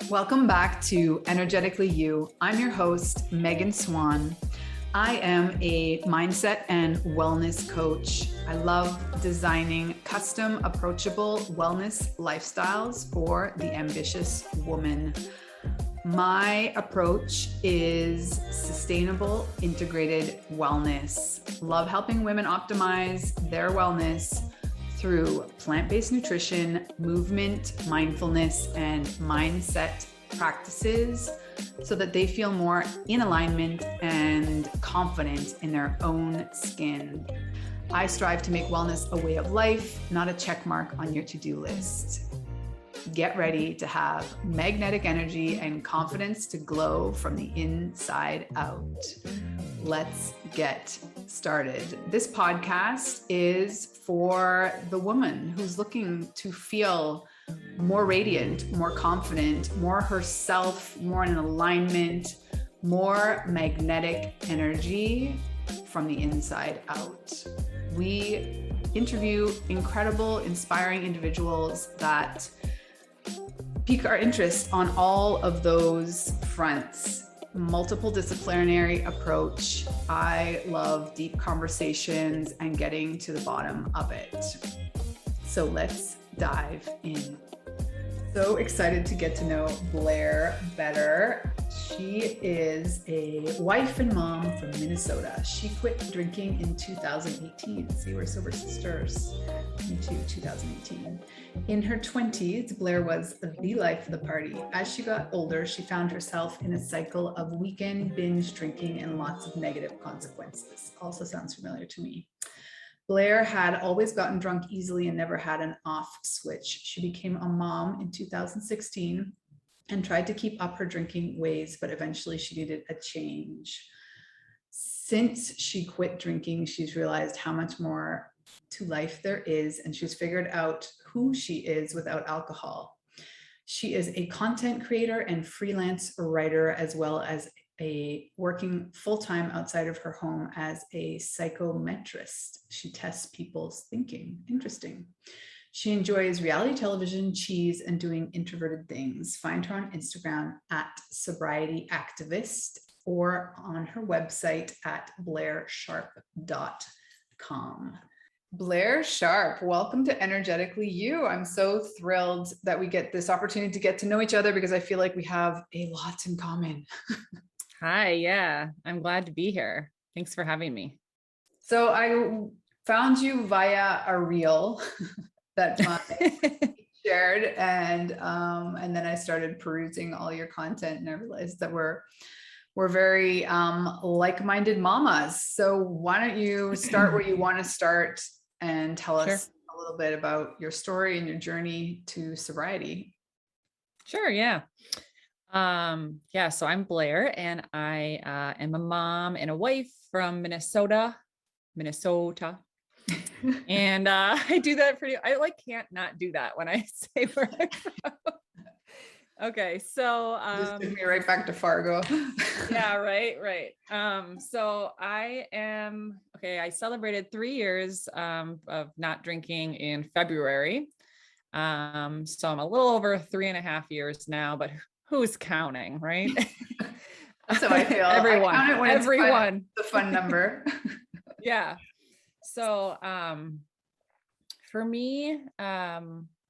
Welcome back to Energetically You. I'm your host, Megan Swan. I am a mindset and wellness coach. I love designing custom, approachable wellness lifestyles for the ambitious woman. My approach is sustainable, integrated wellness. Love helping women optimize their wellness through plant-based nutrition, movement, mindfulness, and mindset practices so that they feel more in alignment and confident in their own skin. I strive to make wellness a way of life, not a check mark on your to-do list. Get ready to have magnetic energy and confidence to glow from the inside out. Let's get started. This podcast is for the woman who's looking to feel more radiant, more confident, more herself, more in alignment, more magnetic energy from the inside out. We interview incredible, inspiring individuals that pique our interest on all of those fronts. Multiple disciplinary approach. I love deep conversations and getting to the bottom of it. So let's dive in. So excited to get to know Blair better. She is a wife and mom from Minnesota. She quit drinking in 2018. See, we're sober sisters. Me too, 2018. In her 20s, Blair was the life of the party. As she got older, she found herself in a cycle of weekend binge drinking and lots of negative consequences. Also sounds familiar to me. Blair had always gotten drunk easily and never had an off switch. She became a mom in 2016 and tried to keep up her drinking ways, but eventually she needed a change. Since she quit drinking, she's realized how much more to life there is, and she's figured out who she is without alcohol. She is a content creator and freelance writer, as well as working full-time outside of her home as a psychometrist. She tests people's thinking. Interesting. She enjoys reality television, cheese, and doing introverted things. Find her on Instagram at Sobriety Activist or on her website at blairsharp.com. Blair Sharp, welcome to Energetically You. I'm so thrilled that we get this opportunity to get to know each other because I feel like we have a lot in common. Hi, yeah, I'm glad to be here. Thanks for having me. So I found you via a reel that my shared, and then I started perusing all your content, and I realized that we're very like-minded mamas. So why don't you start where you want to start and tell us a little bit about your story and your journey to sobriety? Sure, yeah. So I'm Blair, and I am a mom and a wife from Minnesota. And I do that I can't not do that when I say where I'm from. Okay, so just took me right back to Fargo. Yeah, right. So I celebrated 3 years of not drinking in February. So I'm a little over 3.5 years now, but who's counting, right? That's how I feel. Everyone. I count it when it's the fun number. Yeah. So for me,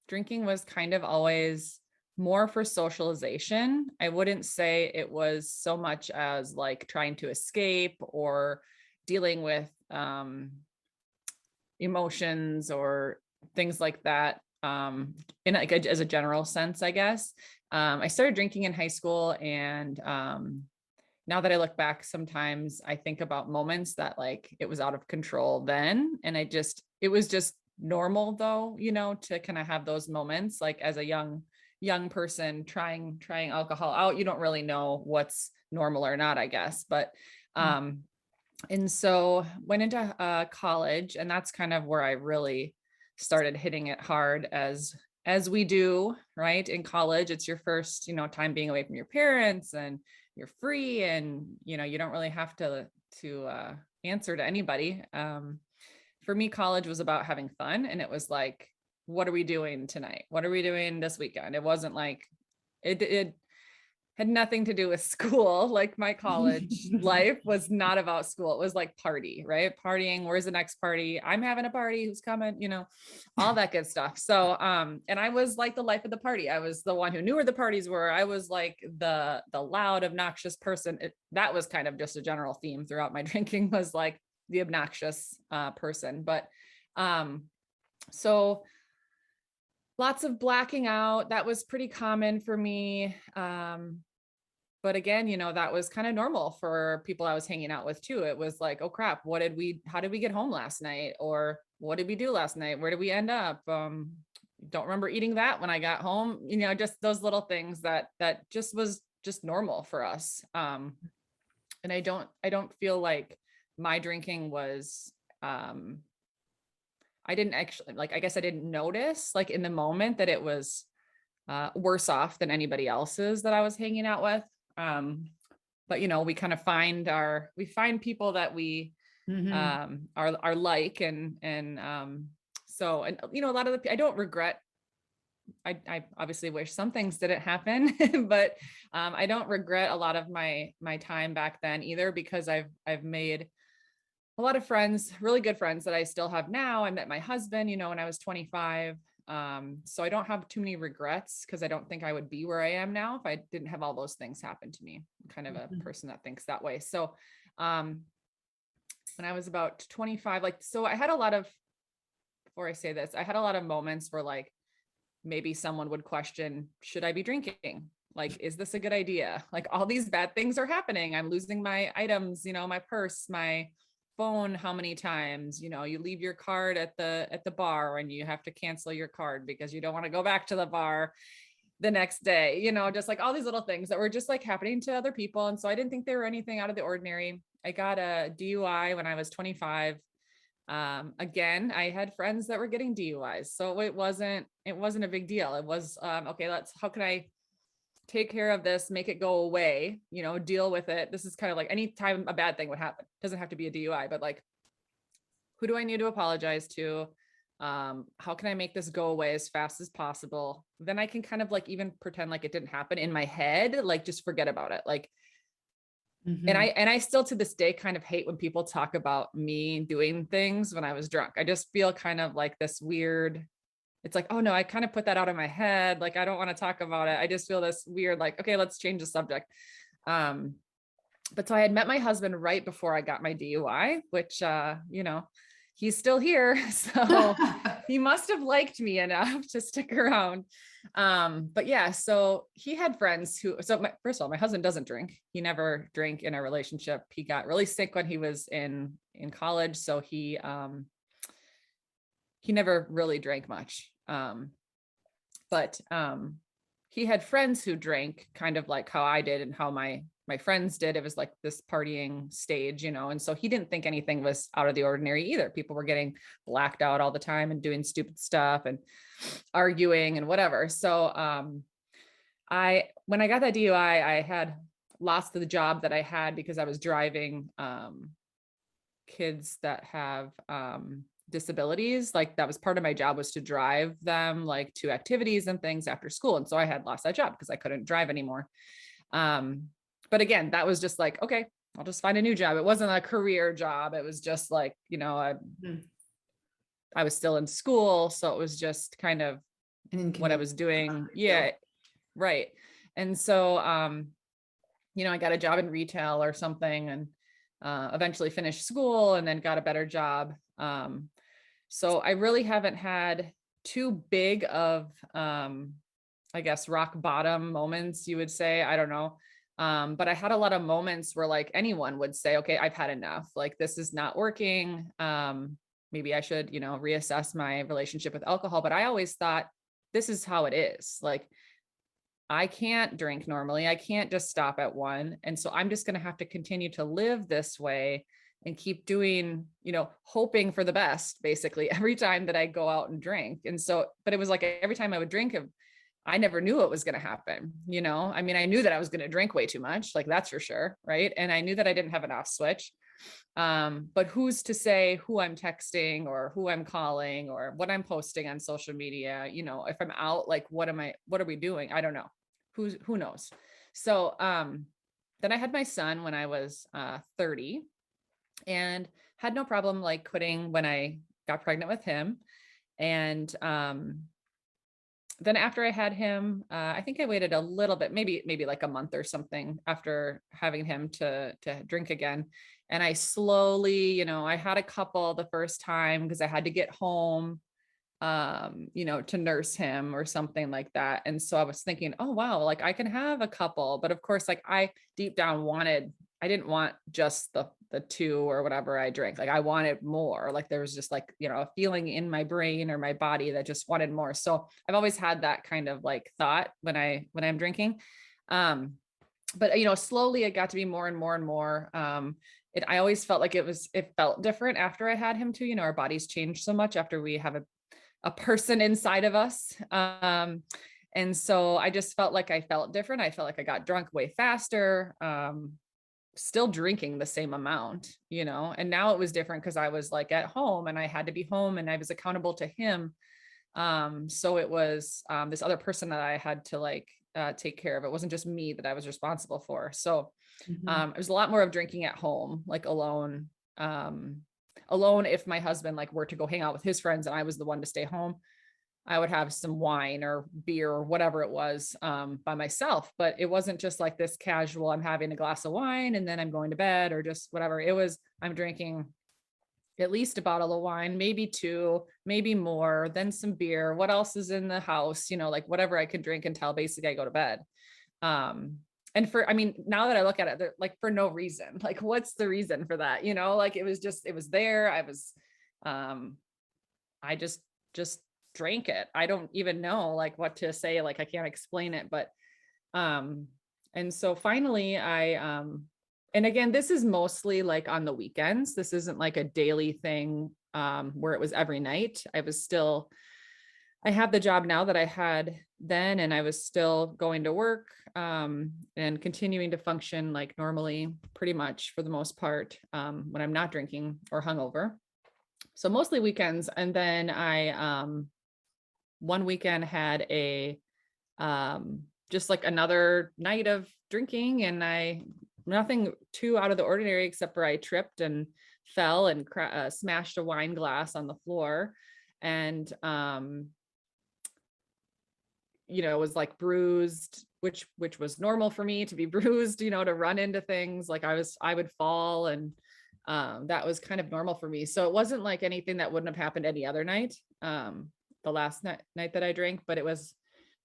drinking was kind of always more for socialization. I wouldn't say it was so much as like trying to escape or dealing with emotions or things like that. As a general sense, I guess. I started drinking in high school, and now that I look back, sometimes I think about moments that like it was out of control then, and it was just normal though, to kind of have those moments. Like as a young person trying alcohol out, you don't really know what's normal or not, I guess. But and so went into college, and that's kind of where I really started hitting it hard, as we do, right? In college, it's your first, time being away from your parents, and you're free, and, you don't really have to answer to anybody. For me, college was about having fun, and it was like, what are we doing tonight? What are we doing this weekend? It wasn't like it had nothing to do with school. Like my college life was not about school. It was like party, right? Partying. Where's the next party? I'm having a party. Who's coming? You know, all that good stuff. So, and I was like the life of the party. I was the one who knew where the parties were. I was like the loud, obnoxious person. That was kind of just a general theme throughout my drinking, was like the obnoxious person. But so lots of blacking out. That was pretty common for me. But again, you know, that was kind of normal for people I was hanging out with too. It was like, oh crap, how did we get home last night? Or what did we do last night? Where did we end up? Don't remember eating that when I got home. You know, just those little things that just was just normal for us. And I don't feel like my drinking was, I didn't actually, like, I guess I didn't notice like in the moment that it was worse off than anybody else's that I was hanging out with. But you know, we kind of find people that we are like, and so, and you know, a lot of I don't regret. I obviously wish some things didn't happen, but I don't regret a lot of my time back then either, because I've made a lot of friends, really good friends that I still have now. I met my husband, you know, when I was 25. So I don't have too many regrets, because I don't think I would be where I am now if I didn't have all those things happen to me. I'm kind of a person that thinks that way. So when I was about 25, like, so I had a lot of, before I say this, I had a lot of moments where like maybe someone would question, should I be drinking? Like, is this a good idea? Like, all these bad things are happening. I'm losing my items, you know, my purse, my phone, how many times, you know, you leave your card at the bar and you have to cancel your card because you don't want to go back to the bar the next day, you know, just like all these little things that were just like happening to other people. And so I didn't think they were anything out of the ordinary. I got a DUI when I was 25. Again, I had friends that were getting DUIs, so it wasn't a big deal. It was okay, how can I take care of this, make it go away, you know, deal with it. This is kind of like any time a bad thing would happen. It doesn't have to be a DUI, but like, who do I need to apologize to? How can I make this go away as fast as possible? Then I can kind of like even pretend like it didn't happen in my head, like just forget about it. Like, and I still to this day kind of hate when people talk about me doing things when I was drunk. I just feel kind of like this weird, it's like, oh no, I kind of put that out of my head. Like, I don't want to talk about it. I just feel this weird, like, okay, let's change the subject. But so I had met my husband right before I got my DUI, which, you know, he's still here. So he must have liked me enough to stick around. But yeah, so he had friends first of all, my husband doesn't drink. He never drank in a relationship. He got really sick when he was in college. So he never really drank much. But he had friends who drank kind of like how I did and how my friends did. It was like this partying stage, you know, and so he didn't think anything was out of the ordinary either. People were getting blacked out all the time and doing stupid stuff and arguing and whatever. So when I got that DUI, I had lost the job that I had because I was driving kids that have disabilities. Like, that was part of my job, was to drive them like to activities and things after school. And so I had lost that job because I couldn't drive anymore. But again, that was just like, okay, I'll just find a new job. It wasn't a career job. It was just like, you know, I was still in school. So it was just kind of what I was doing. Yeah. Right. And so, you know, I got a job in retail or something, and eventually finished school and then got a better job. So I really haven't had too big of, I guess, rock bottom moments, you would say. I don't know. But I had a lot of moments where like anyone would say, okay, I've had enough. Like, this is not working. Maybe I should, you know, reassess my relationship with alcohol. But I always thought, this is how it is. Like, I can't drink normally. I can't just stop at one. And so I'm just going to have to continue to live this way and keep doing, you know, hoping for the best, basically, every time that I go out and drink. And so, but it was like every time I would drink, I never knew what was going to happen. You know, I mean, I knew that I was going to drink way too much, like, that's for sure. Right. And I knew that I didn't have an off switch. But who's to say who I'm texting or who I'm calling or what I'm posting on social media? You know, if I'm out, like, what are we doing? I don't know. Who knows? So, then I had my son when I was 30 and had no problem like quitting when I got pregnant with him. And then after I had him, I think I waited a little bit, maybe like a month or something after having him to drink again. And I slowly, I had a couple the first time because I had to get home, to nurse him or something like that. And so I was thinking, oh wow, like I can have a couple, but of course, like I deep down I didn't want just the two or whatever I drank. Like I wanted more. Like there was just like, a feeling in my brain or my body that just wanted more. So I've always had that kind of like thought when I'm drinking. But slowly it got to be more and more and more. I always felt like it felt different after I had him too. Our bodies change so much after we have a person inside of us. And so I just felt like I felt different. I felt like I got drunk way faster. Still drinking the same amount, and now it was different because I was like at home and I had to be home and I was accountable to him. So it was this other person that I had to like take care of. It wasn't just me that I was responsible for. So it was a lot more of drinking at home, like alone. Alone if my husband like were to go hang out with his friends and I was the one to stay home, I would have some wine or beer or whatever it was by myself. But it wasn't just like this casual, I'm having a glass of wine and then I'm going to bed or just whatever. It was, I'm drinking at least a bottle of wine, maybe two, maybe more, then some beer. What else is in the house? Like whatever I could drink until basically I go to bed. And now that I look at it, like for no reason, like what's the reason for that? Like it was there. I just drank it. I don't even know like what to say. Like I can't explain it, but, and so finally and again, this is mostly like on the weekends. This isn't like a daily thing, where it was every night. I have the job now that I had then, and I was still going to work, and continuing to function like normally, pretty much for the most part, when I'm not drinking or hungover. So mostly weekends. And then I, one weekend had just like another night of drinking, and nothing too out of the ordinary, except for I tripped and fell and smashed a wine glass on the floor. And, it was like bruised, which was normal for me to be bruised, to run into things. Like I would fall, and that was kind of normal for me. So it wasn't like anything that wouldn't have happened any other night, the last night that I drank. But it was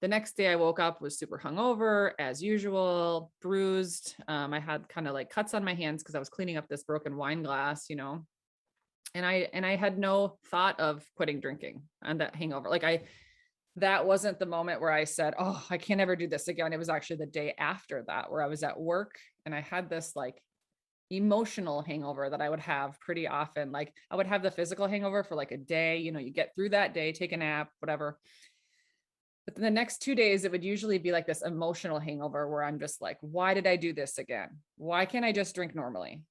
the next day I woke up, was super hungover as usual, bruised. I had kind of like cuts on my hands because I was cleaning up this broken wine glass, and I had no thought of quitting drinking on that hangover. That wasn't the moment where I said, oh, I can't ever do this again. It was actually the day after that where I was at work and I had this like emotional hangover that I would have pretty often. Like I would have the physical hangover for like a day, you get through that day, take a nap, whatever. But then the next 2 days, it would usually be like this emotional hangover where I'm just like, why did I do this again? Why can't I just drink normally?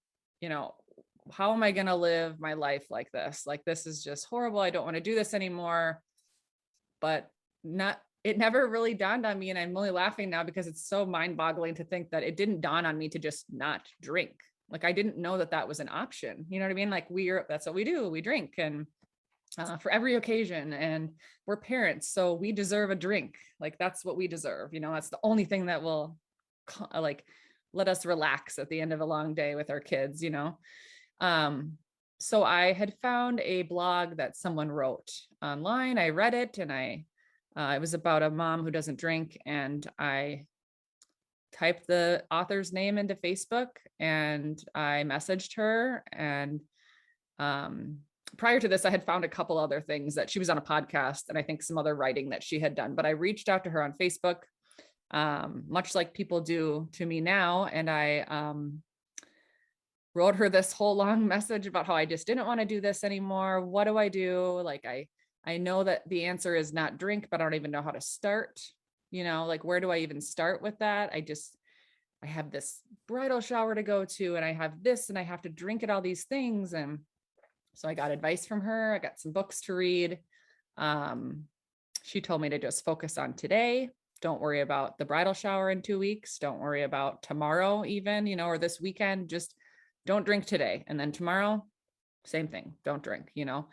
How am I going to live my life like this? Like, this is just horrible. I don't want to do this anymore. But it never really dawned on me. And I'm only laughing now because it's so mind boggling to think that it didn't dawn on me to just not drink. Like, I didn't know that that was an option. You know what I mean? Like that's what we do. We drink and for every occasion, and we're parents. So we deserve a drink. Like that's what we deserve. That's the only thing that will like let us relax at the end of a long day with our kids, So I had found a blog that someone wrote online. I read it, and it was about a mom who doesn't drink. And I typed the author's name into Facebook and I messaged her. And prior to this, I had found a couple other things that she was on a podcast and I think some other writing that she had done, but I reached out to her on Facebook, much like people do to me now. And I wrote her this whole long message about how I just didn't want to do this anymore. What do I do? Like, I know that the answer is not drink, but I don't even know how to start, like, where do I even start with that? I have this bridal shower to go to, and I have this, and I have to drink at all these things. And so I got advice from her. I got some books to read. She told me to just focus on today. Don't worry about the bridal shower in 2 weeks. Don't worry about tomorrow even, you know, or this weekend. Just don't drink today. And then tomorrow, same thing. Don't drink, you know.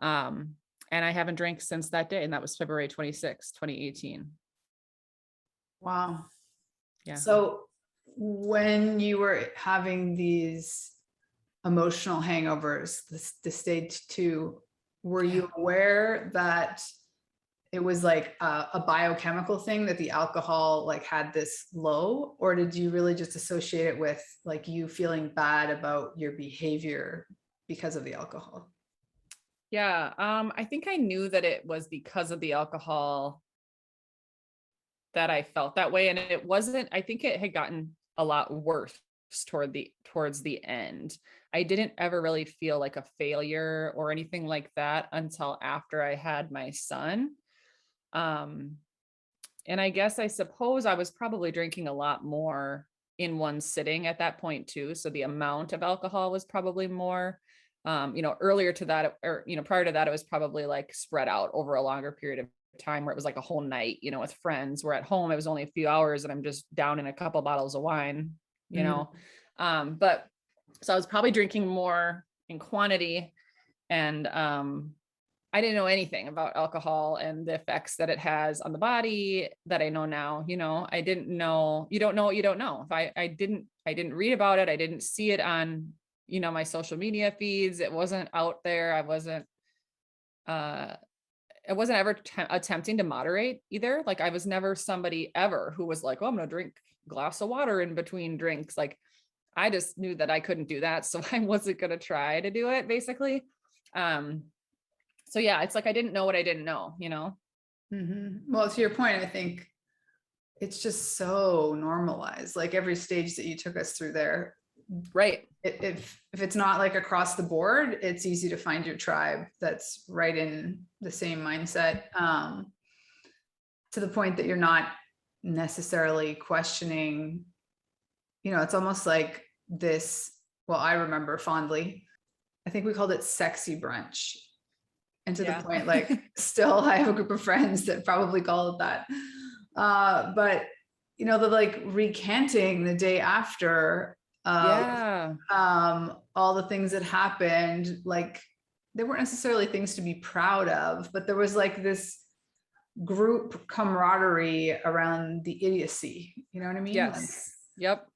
And I haven't drank since that day. And that was February 26th, 2018. Wow. Yeah. So when you were having these emotional hangovers, the stage 2, were you aware that it was like a biochemical thing, that the alcohol like had this low, or did you really just associate it with like you feeling bad about your behavior because of the alcohol? Yeah. I think I knew that it was because of the alcohol that I felt that way. And it wasn't, I think it had gotten a lot worse towards the end. I didn't ever really feel like a failure or anything like that until after I had my son. And I suppose I was probably drinking a lot more in one sitting at that point too. So the amount of alcohol was probably more, earlier to that, or, prior to that, it was probably like spread out over a longer period of time where it was like a whole night, with friends. Where at home, it was only a few hours and I'm just down in a couple bottles of wine, but so I was probably drinking more in quantity, and I didn't know anything about alcohol and the effects that it has on the body that I know now. I didn't know. You don't know what you don't know. If I didn't read about it. I didn't see it on, my social media feeds. It wasn't out there. I wasn't ever attempting to moderate either. Like I was never somebody ever who was like, oh, I'm going to drink a glass of water in between drinks. Like I just knew that I couldn't do that. So I wasn't going to try to do it basically. So yeah, it's like, I didn't know what I didn't know, Mm-hmm. Well, to your point, I think it's just so normalized, like every stage that you took us through there. Right. If it's not like across the board, it's easy to find your tribe that's right in the same mindset, to the point that you're not necessarily questioning, it's almost like this, well, I remember fondly, I think we called it sexy brunch. And to the point, like still I have a group of friends that probably call it that. But the like recanting the day after, all the things that happened, like they weren't necessarily things to be proud of, but there was like this group camaraderie around the idiocy. You know what I mean? Yes. Like, yep.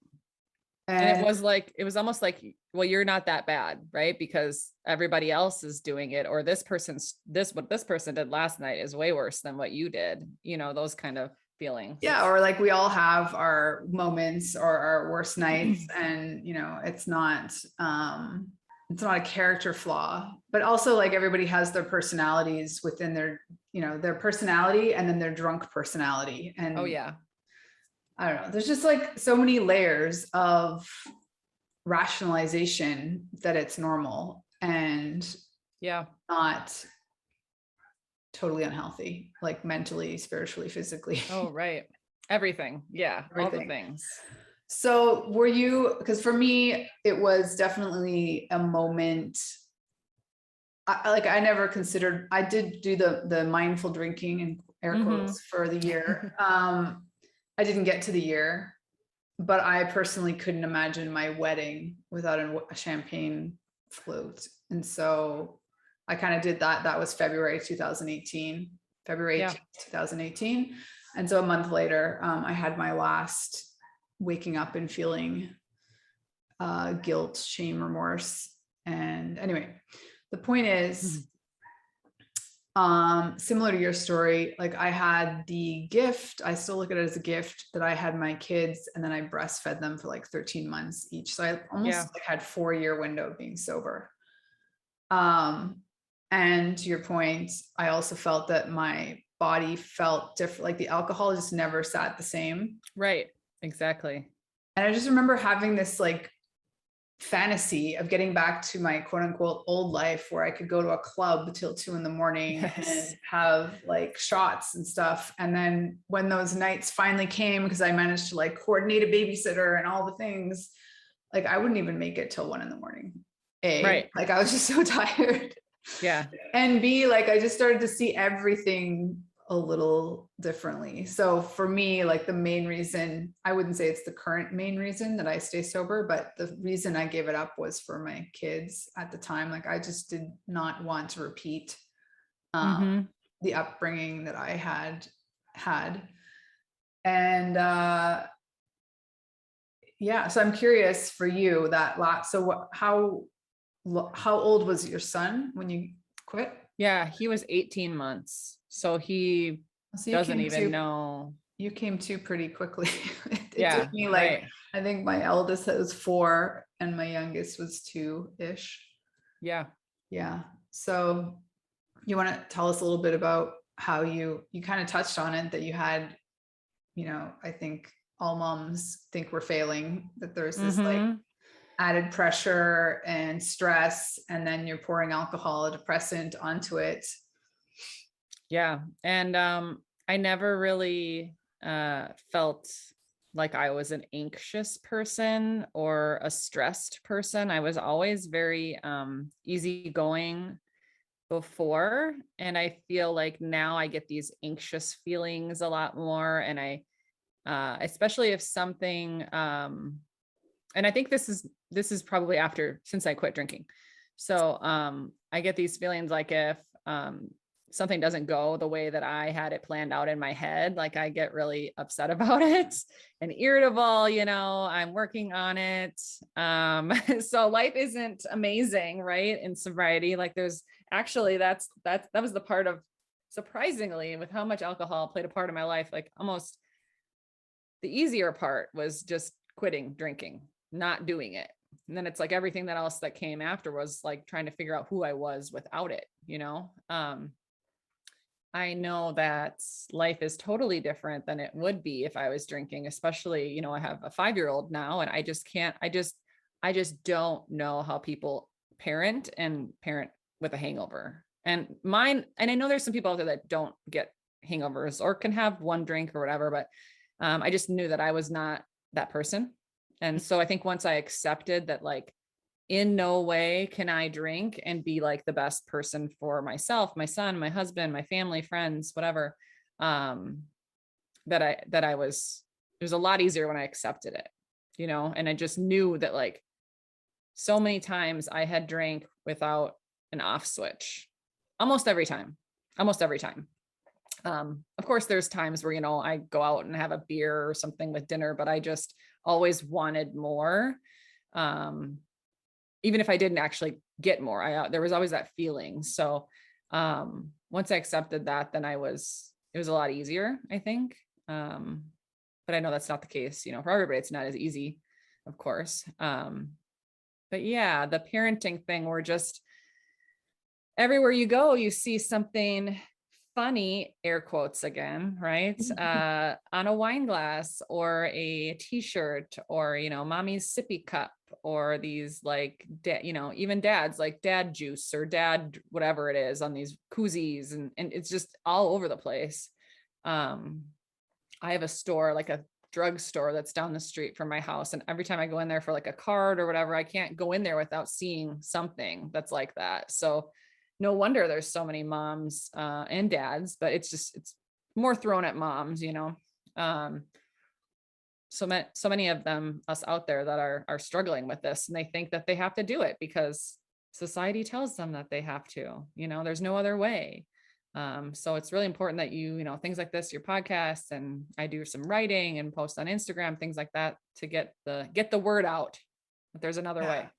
And it was almost like, well, you're not that bad, right? Because everybody else is doing it, or what this person did last night is way worse than what you did, those kind of feelings. Yeah. Or like we all have our moments or our worst nights, and it's not a character flaw, but also like everybody has their personalities within their personality, and then their drunk personality. And oh yeah, I don't know, there's just like so many layers of rationalization that it's normal and not totally unhealthy, like mentally, spiritually, physically. Oh, right. Everything. Yeah. Everything. All the things. So because for me, it was definitely a moment. I never considered, I did do the mindful drinking and air quotes for the year. I didn't get to the year, but I personally couldn't imagine my wedding without a champagne float. And so I kind of did that. That was February 2018, February 18th, 2018. And so a month later, I had my last waking up and feeling guilt, shame, remorse. And anyway, the point is, similar to your story, like I had the gift, I still look at it as a gift, that I had my kids and then I breastfed them for like 13 months each. So I almost like had 4-year window of being sober. And to your point, I also felt that my body felt different. Like the alcohol just never sat the same. Right. Exactly. And I just remember having this like fantasy of getting back to my quote unquote old life, where I could go to a club till 2 a.m. and have like shots and stuff. And then when those nights finally came, because I managed to like coordinate a babysitter and all the things, like I wouldn't even make it till 1 a.m. Right. Like I was just so tired. Yeah. And B, like I just started to see everything a little differently. So for me, like the main reason, I wouldn't say it's the current main reason that I stay sober, but the reason I gave it up was for my kids at the time. Like I just did not want to repeat Mm-hmm. the upbringing that I had. And yeah, so I'm curious for you how old was your son when you quit? Yeah, he was 18 months. So he So doesn't even know. you came to pretty quickly. It Yeah, took me like, right. I think my eldest was 4 and my youngest was 2-ish. Yeah. Yeah. So you want to tell us a little bit about how you kind of touched on it, that you had, I think all moms think we're failing, that there's this like Mm-hmm. added pressure and stress, and then you're pouring alcohol, a depressant onto it. Yeah. And I never really felt like I was an anxious person or a stressed person. I was always very easygoing before. And I feel like now I get these anxious feelings a lot more. And I especially if something and I think this is probably after since I quit drinking. So I get these feelings like if something doesn't go the way that I had it planned out in my head, like I get really upset about it and irritable, I'm working on it. So life isn't amazing, right? In sobriety, like there's actually that was the part of, surprisingly, with how much alcohol played a part in my life, like almost the easier part was just quitting drinking, not doing it. And then it's like everything that else that came after was like trying to figure out who I was without it, I know that life is totally different than it would be if I was drinking, especially, I have a 5-year-old now, and I just can't, I just don't know how people parent with a hangover. And I know there's some people out there that don't get hangovers or can have one drink or whatever, but I just knew that I was not that person. And so I think once I accepted that, like, in no way can I drink and be like the best person for myself, my son, my husband, my family, friends, whatever, it was a lot easier when I accepted it, and I just knew that, like, so many times I had drank without an off switch, almost every time. Of course, there's times where, I go out and have a beer or something with dinner, but I just always wanted more. Even if I didn't actually get more, there was always that feeling. So once I accepted that, then it was a lot easier, I think. But I know that's not the case, for everybody. It's not as easy, of course. But yeah, the parenting thing, we're just, everywhere you go, you see something funny, air quotes again, right? On a wine glass or a t-shirt or, mommy's sippy cup, or these like, even dad's like dad juice or dad, whatever it is, on these koozies. And it's just all over the place. I have a store, like a drugstore that's down the street from my house. And every time I go in there for like a card or whatever, I can't go in there without seeing something that's like that. So no wonder there's so many moms and dads, but it's more thrown at moms, so many of them, us out there, that are struggling with this, and they think that they have to do it because society tells them that they have to, there's no other way. So it's really important that things like this, your podcast, and I do some writing and post on Instagram, things like that, to get the word out that there's another way.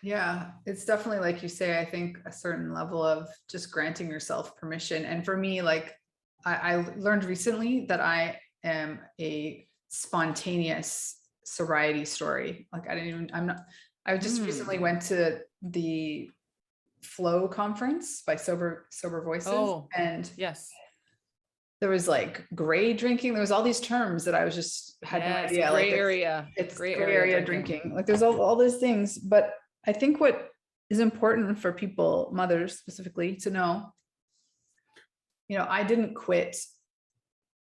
Yeah, it's definitely, like you say, I think a certain level of just granting yourself permission. And for me, like I learned recently that I am a spontaneous sobriety story. Like I just recently went to the Flow conference by Sober Voices. And yes, there was like gray drinking. There was all these terms that I was just had no idea. Gray Like area. it's gray area drinking. Like there's all these things. But I think what is important for people, mothers specifically, to know, I didn't quit.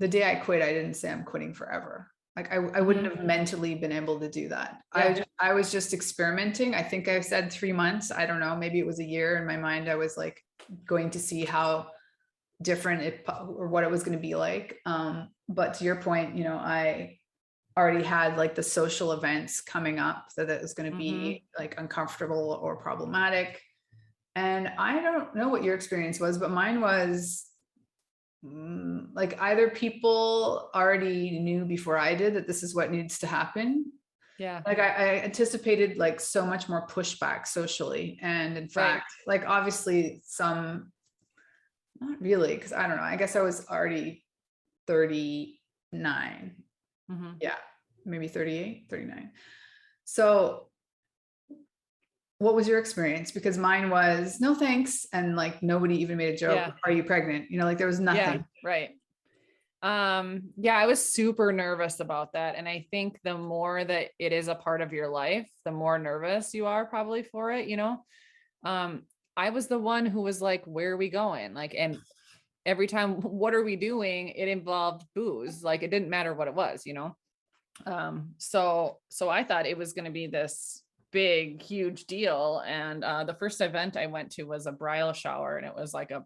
The day I quit, I didn't say I'm quitting forever. Like I wouldn't have mentally been able to do that. Yeah. I was just experimenting. I think I said 3 months. I don't know. Maybe it was a year. In my mind, I was like going to see how different or what it was going to be like. But to your point, you know, I already had like the social events coming up that it was going to be like uncomfortable or problematic. And I don't know what your experience was, but mine was like either people already knew before I did that this is what needs to happen. Yeah. Like I anticipated like so much more pushback socially. And in fact, like obviously some, not really, because I don't know, I guess I was already 39. Yeah, maybe 38, 39. So what was your experience? Because mine was no thanks. And like nobody even made a joke. Yeah. Are you pregnant? You know, like there was nothing. Yeah, right. Yeah, I was super nervous about that. And I think the more that it is a part of your life, the more nervous you are probably for it, you know? I was the one who was like, where are we going? Like, and every time, what are we doing? It involved booze. Like, it didn't matter what it was, you know? So I thought it was going to be this big, huge deal. And, the first event I went to was a bridal shower, and it was like a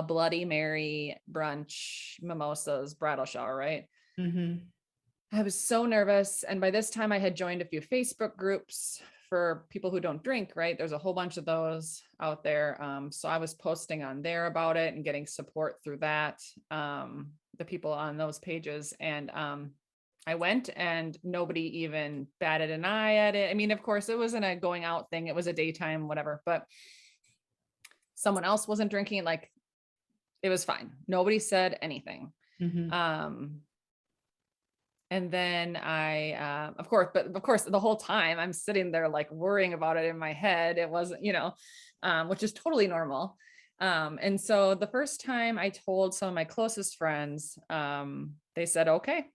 Bloody Mary brunch, mimosas, bridal shower, right? I was so nervous. And by this time I had joined a few Facebook groups for people who don't drink, right? There's a whole bunch of those out there. So I was posting on there about it and getting support through that, the people on those pages. And I went and nobody even batted an eye at it. I mean, of course, it wasn't a going out thing. It was a daytime, whatever, but someone else wasn't drinking. Like, it was fine. Nobody said anything. And then of course, the whole time I'm sitting there like worrying about it in my head. It wasn't, you know, which is totally normal. And so the first time I told some of my closest friends, they said, okay.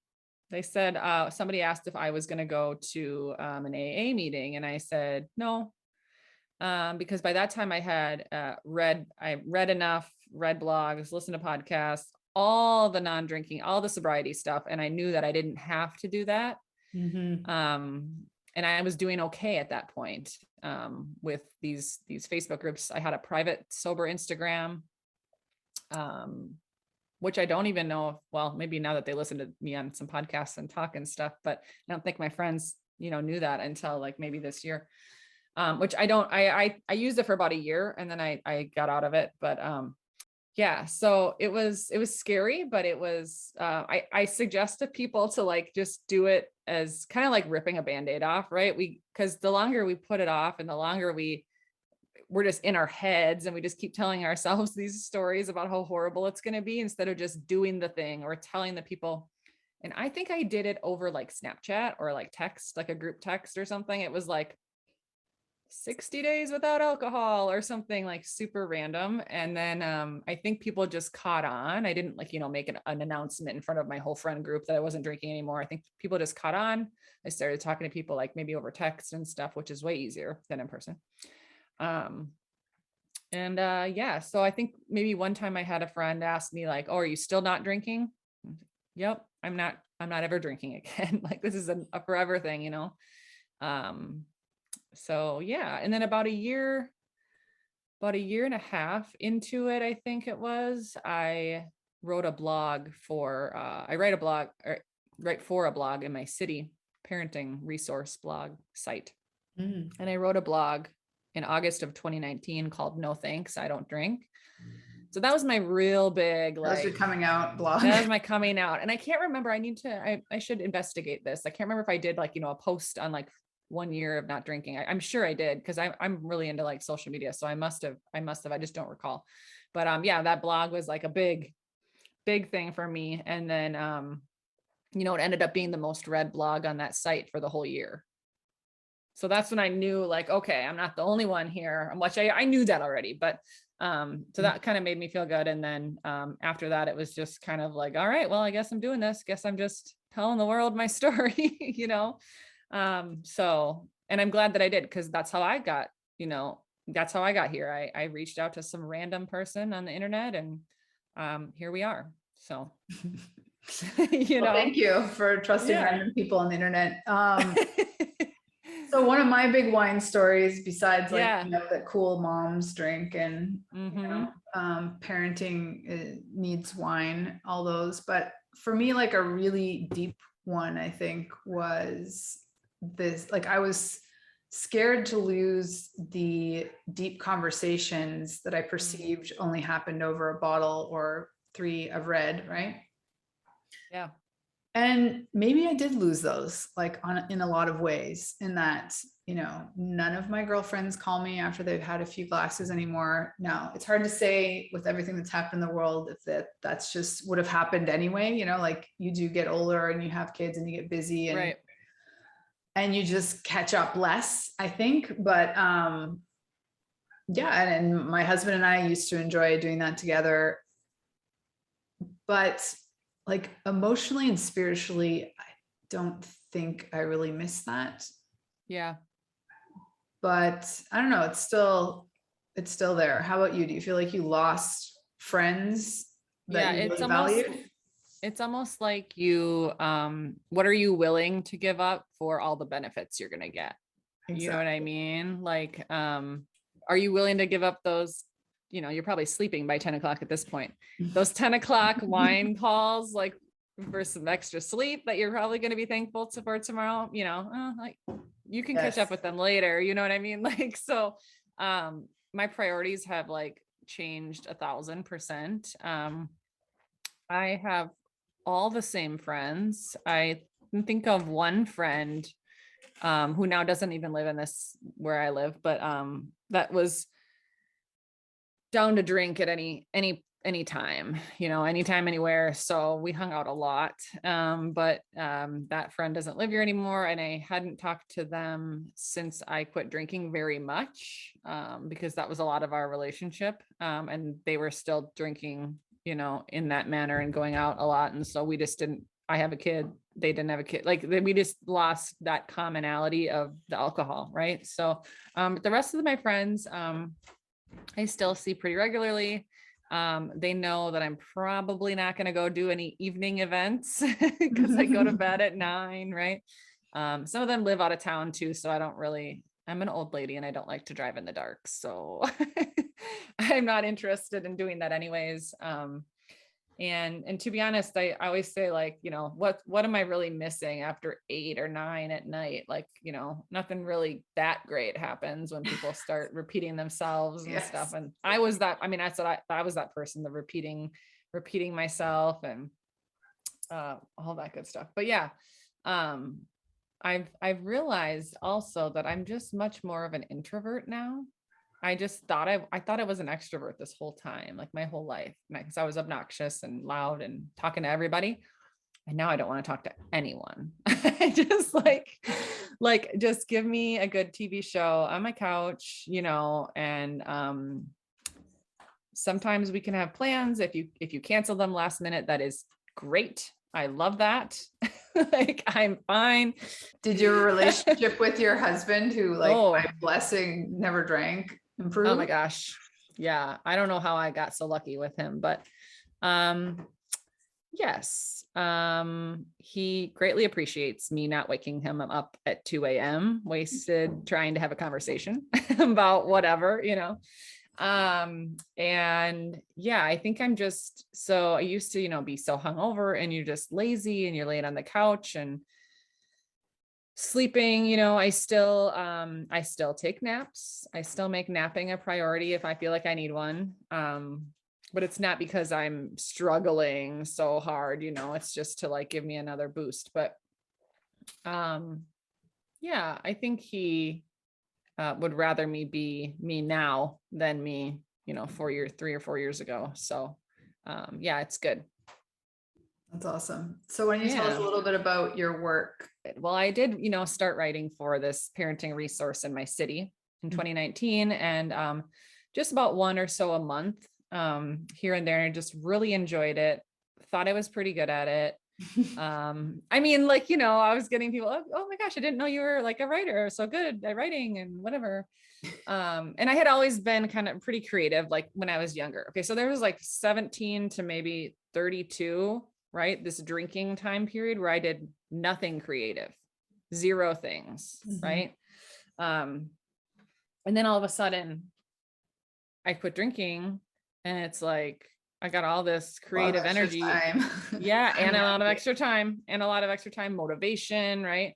They said, somebody asked if I was going to go to an AA meeting. And I said, no, because by that time I had read enough, read blogs, listened to podcasts, all the non-drinking, all the sobriety stuff. And I knew that I didn't have to do that. And I was doing okay at that point with these Facebook groups. I had a private sober Instagram, which I don't even know if, well, maybe now that they listen to me on some podcasts and talk and stuff, but I don't think my friends, you know, knew that until like maybe this year. Which I used it for about a year and then I got out of it. But yeah, so it was scary, but it was, I suggest to people to like, just do it as kind of like ripping a Band-Aid off, right? Cause the longer we put it off and the longer we're just in our heads and we just keep telling ourselves these stories about how horrible it's going to be instead of just doing the thing or telling the people. And I think I did it over like Snapchat or like text, like a group text or something. It was like 60 days without alcohol or something like super random. And then I think people just caught on. I didn't like, you know, make an announcement in front of my whole friend group that I wasn't drinking anymore. I think people just caught on. I started talking to people like maybe over text and stuff, which is way easier than in person. Yeah, so I think maybe one time I had a friend ask me like, oh, are you still not drinking? Yep, I'm not ever drinking again. Like, this is a forever thing, you know? So yeah. And then about a year and a half into it, I think it was, I wrote a blog for, I write for a blog in my city parenting resource blog site. And I wrote a blog in August of 2019 called No Thanks, I Don't Drink. So that was my real big, like, that was your coming out blog. That was my coming out. And I can't remember, I should investigate this. I can't remember if I did like, you know, a post on like 1 year of not drinking. I'm sure I did, because I'm really into like social media. So I must have, I just don't recall. But yeah, that blog was like a big thing for me. And then, you know, it ended up being the most read blog on that site for the whole year. So that's when I knew like, okay, I'm not the only one here, which I knew that already, but so that kind of made me feel good. And then after that, it was just kind of like, all right, well, I guess I'm doing this. Guess I'm just telling the world my story, you know? So, and I'm glad that I did, because that's how I got, you know, that's how I got here. I reached out to some random person on the internet and here we are. So, you know, Thank you for trusting Yeah. random people on the internet. So one of my big wine stories, besides like, Yeah. that cool moms drink and, Mm-hmm. parenting needs wine, all those. But for me, like a really deep one, I think was this, like I was scared to lose the deep conversations that I perceived only happened over a bottle or three of red, right? Yeah. And maybe I did lose those, like in a lot of ways, in that, none of my girlfriends call me after they've had a few glasses anymore. Now, it's hard to say with everything that's happened in the world if that's just would have happened anyway, like you do get older and you have kids and you get busy Right. and you just catch up less, I think. But yeah, and my husband and I used to enjoy doing that together. But like emotionally and spiritually, I don't think I really miss that. Yeah. But I don't know, it's still there. How about you? Do you feel like you lost friends that Yeah. you really valued? It's almost like you, what are you willing to give up for all the benefits you're going to get? You know what I Exactly. mean? Like, are you willing to give up those, you're probably sleeping by 10 o'clock at this point, those 10 o'clock wine calls, like for some extra sleep that you're probably going to be thankful for tomorrow, like you can catch up Yes. with them later. You know what I mean? Like, so, my priorities have like changed 1,000%. I have all the same friends. I can think of one friend who now doesn't even live in this where I live, but that was down to drink at any time, anytime, anywhere. So we hung out a lot. But that friend doesn't live here anymore, and I hadn't talked to them since I quit drinking very much, because that was a lot of our relationship. And they were still drinking, in that manner and going out a lot. And so we just didn't. I have a kid, they didn't have a kid, like we just lost that commonality of the alcohol, right? So the rest of my friends I still see pretty regularly. They know that I'm probably not going to go do any evening events because I go to bed at 9, right? Some of them live out of town too, so I'm an old lady and I don't like to drive in the dark, so I'm not interested in doing that anyways. And to be honest, I always say, like, what am I really missing after 8 or 9 at night? Like, nothing really that great happens when people start repeating themselves and stuff. Yes. And I was that, I mean, I was that person, the repeating myself and all that good stuff. But yeah, I've realized also that I'm just much more of an introvert now. I just thought I thought I was an extrovert this whole time, like my whole life, because I was obnoxious and loud and talking to everybody. And now I don't want to talk to anyone. I just like just give me a good TV show on my couch, and sometimes we can have plans. If you cancel them last minute, that is great. I love that. Like, I'm fine. Did your relationship with your husband, who like Oh, by blessing never drank, oh my improve? gosh. Yeah. I don't know how I got so lucky with him, but um yes. He greatly appreciates me not waking him up at 2 a.m. wasted trying to have a conversation about whatever. And yeah, I think I'm just so I used to, be so hungover and you're just lazy and you're laying on the couch and sleeping. I still take naps. I still make napping a priority if I feel like I need one. But it's not because I'm struggling so hard, it's just to like give me another boost. But yeah, I think he would rather me be me now than me, 3 or 4 years ago. So yeah, it's good. That's awesome. So why don't you tell us Yeah. a little bit about your work? Well, I did, start writing for this parenting resource in my city in 2019, and just about one or so a month here and there. And I just really enjoyed it. Thought I was pretty good at it. I mean, like, I was getting people, oh my gosh, I didn't know you were like a writer, so good at writing and whatever. And I had always been kind of pretty creative, like when I was younger. Okay, so there was like 17 to maybe 32, right? This drinking time period where I did nothing creative, zero things, Mhm. right? And then all of a sudden I quit drinking, and it's like, I got all this creative energy. Yeah. And a lot of extra time, motivation, right?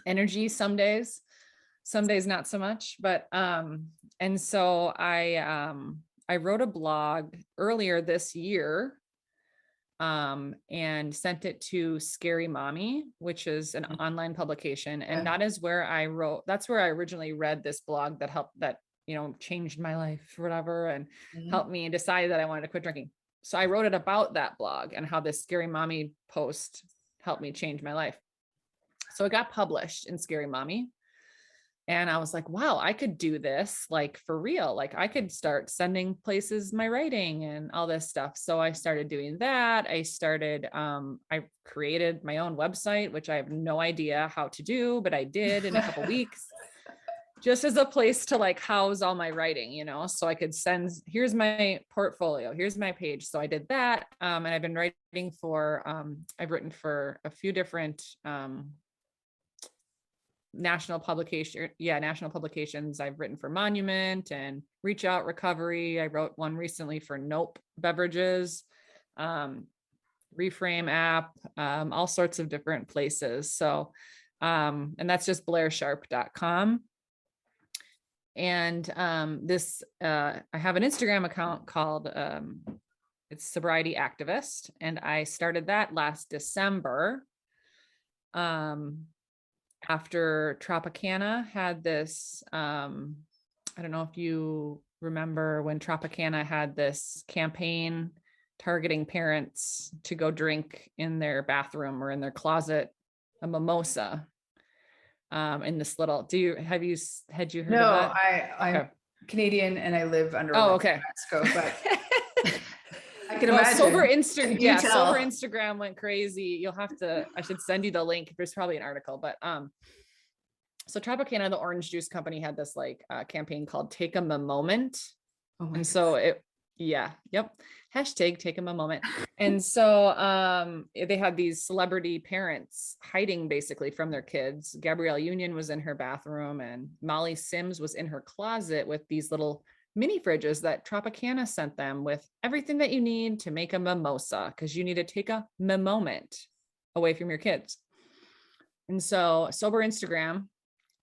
Energy some days, not so much, but, and so I wrote a blog earlier this year, and sent it to Scary Mommy, which is an online publication. And that's where I originally read this blog that changed my life or whatever, and helped me decide that I wanted to quit drinking. So I wrote it about that blog and how this Scary Mommy post helped me change my life. So it got published in Scary Mommy. And I was like, wow, I could do this like for real. Like I could start sending places my writing and all this stuff. So I started doing that. I created my own website, which I have no idea how to do, but I did in a couple weeks, just as a place to like house all my writing, so I could here's my portfolio, here's my page. So I did that. And I've been writing I've written for a few different, national publications. I've written for Monument and Reach Out Recovery. I wrote one recently for Nope Beverages, Reframe app, all sorts of different places. So, and that's just blairsharp.com. And I have an Instagram account called it's Sobriety Activist, and I started that last December. After Tropicana had this, I don't know if you remember when Tropicana had this campaign targeting parents to go drink in their bathroom or in their closet a mimosa, in this little, had you heard of that? No, I'm Canadian and I live under Mexico, but I can imagine. Sober Instagram went crazy. I should send you the link. There's probably an article, but so Tropicana, the orange juice company, had this like campaign called Take 'em a Moment. And so hashtag Take 'em a Moment. And so they had these celebrity parents hiding basically from their kids. Gabrielle Union was in her bathroom, and Molly Sims was in her closet with these little mini fridges that Tropicana sent them with everything that you need to make a mimosa, because you need to take a moment away from your kids. And so Sober Instagram,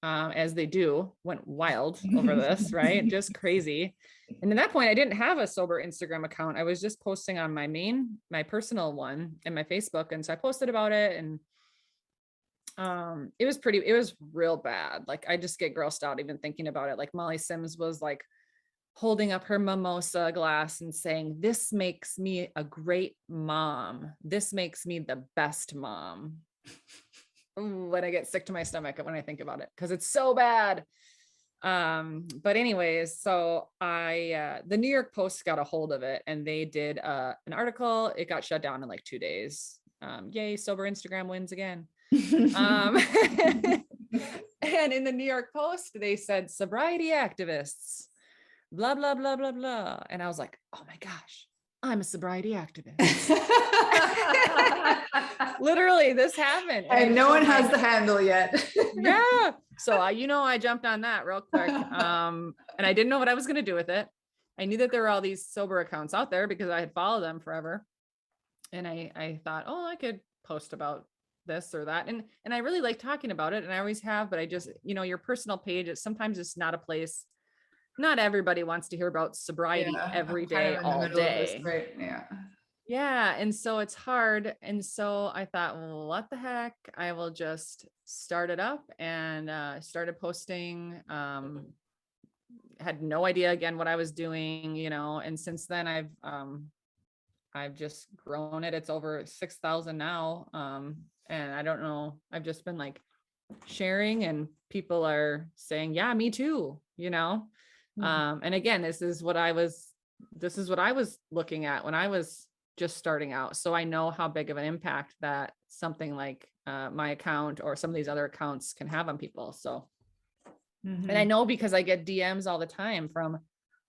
as they do, went wild over this, right? Just crazy. And at that point, I didn't have a Sober Instagram account. I was just posting on my personal one and my Facebook. And so I posted about it, and it was real bad. Like I just get grossed out even thinking about it. Like Molly Sims was like holding up her mimosa glass and saying, "This makes me a great mom. This makes me the best mom." When I get sick to my stomach when I think about it, because it's so bad. But anyways, so the New York Post got a hold of it, and they did an article. It got shut down in like 2 days. Yay, Sober Instagram wins again. And in the New York Post, they said sobriety activists, blah, blah, blah, blah, blah. And I was like, oh my gosh, I'm a sobriety activist. Literally, this happened. And no one has the handle yet. Yeah. So, I jumped on that real quick. And I didn't know what I was going to do with it. I knew that there were all these sober accounts out there because I had followed them forever. And I thought, oh, I could post about this or that. And I really like talking about it. And I always have, but I just, your personal page, sometimes it's not a place. Not everybody wants to hear about sobriety every day, all day. Right. Yeah. Yeah. And so it's hard. And so I thought, well, what the heck? I will just start it up, and started posting. Had no idea again what I was doing, and since then I've just grown it. It's over 6,000 now. And I don't know, I've just been like sharing, and people are saying, yeah, me too, And again, this is what I was looking at when I was just starting out. So I know how big of an impact that something like my account or some of these other accounts can have on people. So, and I know because I get DMs all the time from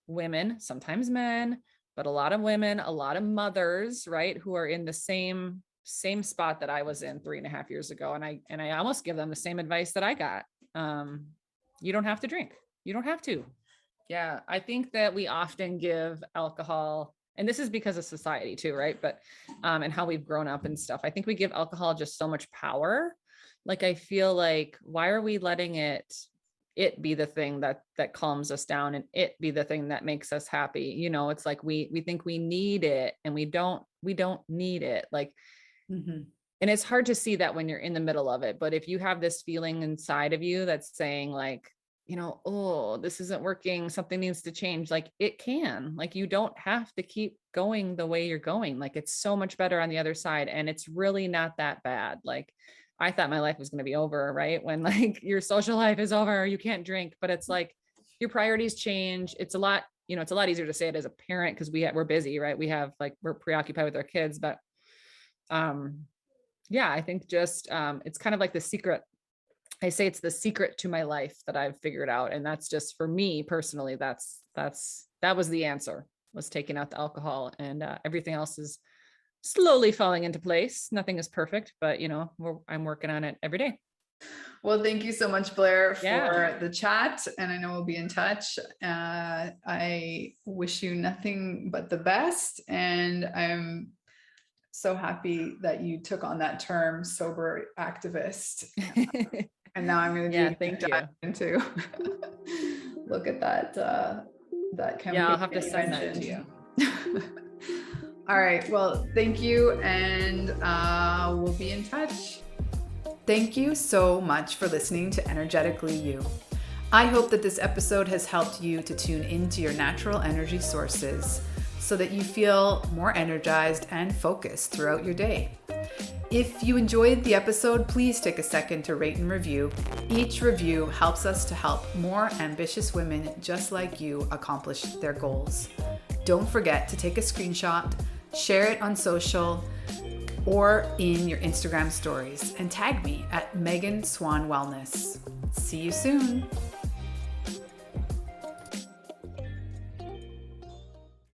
women, sometimes men, but a lot of women, a lot of mothers, right, who are in the same spot that I was in 3.5 years ago. And I almost give them the same advice that I got, you don't have to drink. You don't have to. Yeah. I think that we often give alcohol, and this is because of society too, right? But, and how we've grown up and stuff. I think we give alcohol just so much power. Like, I feel like, why are we letting it be the thing that calms us down, and it be the thing that makes us happy? You know, it's like, we think we need it, and we don't need it. Like, Mm-hmm. and it's hard to see that when you're in the middle of it. But if you have this feeling inside of you that's saying, like, you know, oh, this isn't working, something needs to change, like, it can, like, you don't have to keep going the way you're going. Like, it's so much better on the other side. And it's really not that bad. Like, I thought my life was going to be over, right? When, like, your social life is over, you can't drink, but it's like, your priorities change. It's a lot, you know, it's a lot easier to say it as a parent, because we're busy, right? We're preoccupied with our kids. But yeah, I think just, it's kind of like the secret. I say it's the secret to my life that I've figured out. And that's just, for me personally, that was the answer, was taking out the alcohol, and everything else is slowly falling into place. Nothing is perfect, but, you know, I'm working on it every day. Well, thank you so much, Blair, Yeah. for the chat. And I know we'll be in touch. I wish you nothing but the best. And I'm so happy that you took on that term, sober activist. And now I'm going to Yeah, thank you. into look at that campaign. Yeah, I'll have to send that to you. All right. Well, thank you. And we'll be in touch. Thank you so much for listening to Energetically You. I hope that this episode has helped you to tune into your natural energy sources so that you feel more energized and focused throughout your day. If you enjoyed the episode, please take a second to rate and review. Each review helps us to help more ambitious women just like you accomplish their goals. Don't forget to take a screenshot, share it on social or in your Instagram stories, and tag me at Megan Swan Wellness. See you soon.